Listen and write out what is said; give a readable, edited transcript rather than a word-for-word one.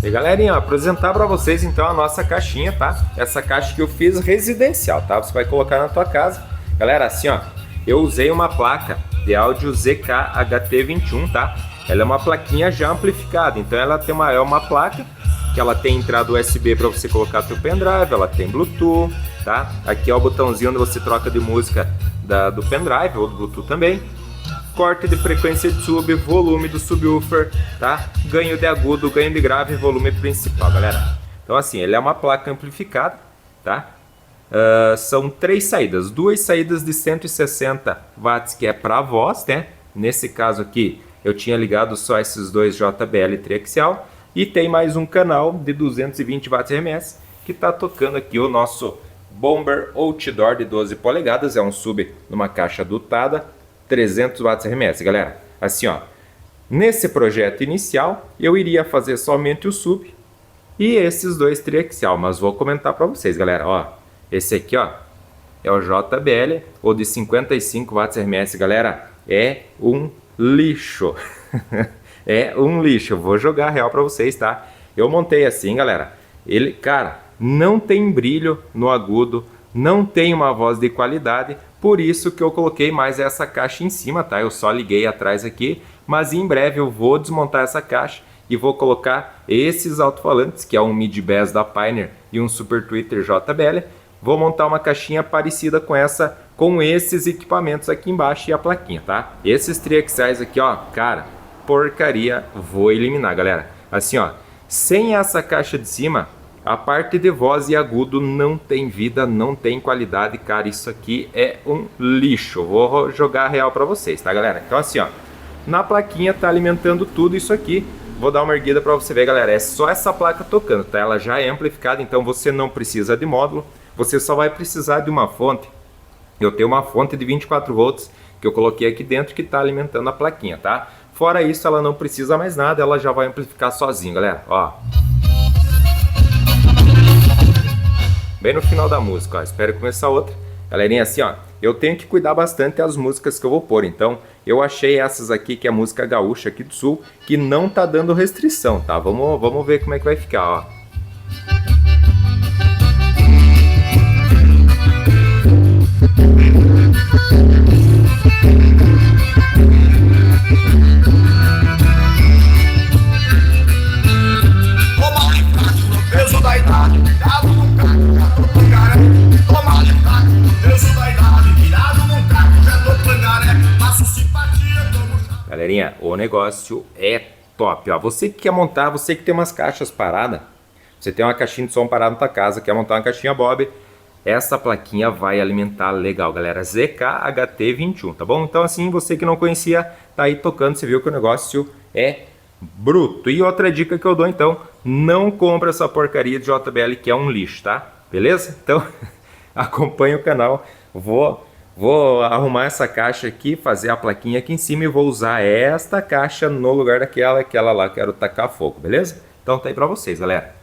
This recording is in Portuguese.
E galerinha, ó, apresentar para vocês então a nossa caixinha, tá? Essa caixa que eu fiz residencial, tá? Você vai colocar na tua casa. Galera, assim, ó, eu usei uma placa de áudio ZK-HT21, tá? Ela é uma plaquinha já amplificada, então ela tem é uma placa que ela tem entrada USB para você colocar teu pendrive, ela tem Bluetooth, tá? Aqui é o botãozinho onde você troca de música do pendrive ou do Bluetooth também. Corte de frequência de sub, volume do subwoofer, tá? Ganho de agudo, ganho de grave e volume principal, galera. Então assim, ele é uma placa amplificada, tá? São 3 saídas, 2 saídas de 160 watts que é para voz, né? Nesse caso aqui eu tinha ligado só esses dois JBL triaxial e tem mais um canal de 220 watts RMS que está tocando aqui o nosso Bomber Outdoor de 12 polegadas, é um sub numa caixa dotada, 300 watts RMS, galera. Assim, ó, nesse projeto inicial eu iria fazer somente o sub e esses dois triaxial, mas vou comentar para vocês, galera, ó. Esse aqui, ó, é o JBL ou de 55 watts RMS, galera, é um lixo. É um lixo, vou jogar real para vocês, tá? Eu montei assim, galera. Ele, cara, não tem brilho no agudo, não tem uma voz de qualidade, por isso que eu coloquei mais essa caixa em cima, tá? Eu só liguei atrás aqui, mas em breve eu vou desmontar essa caixa e vou colocar esses alto-falantes, que é um mid-bass da Pioneer e um Super Tweeter JBL. Vou montar uma caixinha parecida com essa, com esses equipamentos aqui embaixo e a plaquinha, tá? Esses triaxiais aqui, ó, cara, porcaria, vou eliminar, galera. Assim, ó, sem essa caixa de cima, a parte de voz e agudo não tem vida, não tem qualidade, cara, isso aqui é um lixo. Vou jogar real para vocês, tá, galera? Então assim, ó, na plaquinha tá alimentando tudo isso aqui. Vou dar uma erguida para você ver, galera, é só essa placa tocando, tá? Ela já é amplificada, então você não precisa de módulo, você só vai precisar de uma fonte. Eu tenho uma fonte de 24 volts que eu coloquei aqui dentro que tá alimentando a plaquinha, tá? Fora isso, ela não precisa mais nada, ela já vai amplificar sozinha, galera, ó. Bem no final da música, ó, espero começar outra. Galerinha, assim, ó, eu tenho que cuidar bastante das músicas que eu vou pôr, então eu achei essas aqui, que é a música gaúcha aqui do sul, que não tá dando restrição, tá? Vamos ver como é que vai ficar, ó. Galerinha, o negócio é top, ó. Você que quer montar, você que tem umas caixas paradas, você tem uma caixinha de som parada na tua casa, quer montar uma caixinha Bob, essa plaquinha vai alimentar legal, galera. ZK-HT21, tá bom? Então assim, você que não conhecia, tá aí tocando, você viu que o negócio é bruto. E outra dica que eu dou, então, não compra essa porcaria de JBL que é um lixo, tá? Beleza? Então, acompanha o canal, Vou arrumar essa caixa aqui, fazer a plaquinha aqui em cima e vou usar esta caixa no lugar daquela lá, quero tacar fogo, beleza? Então tá aí pra vocês, galera.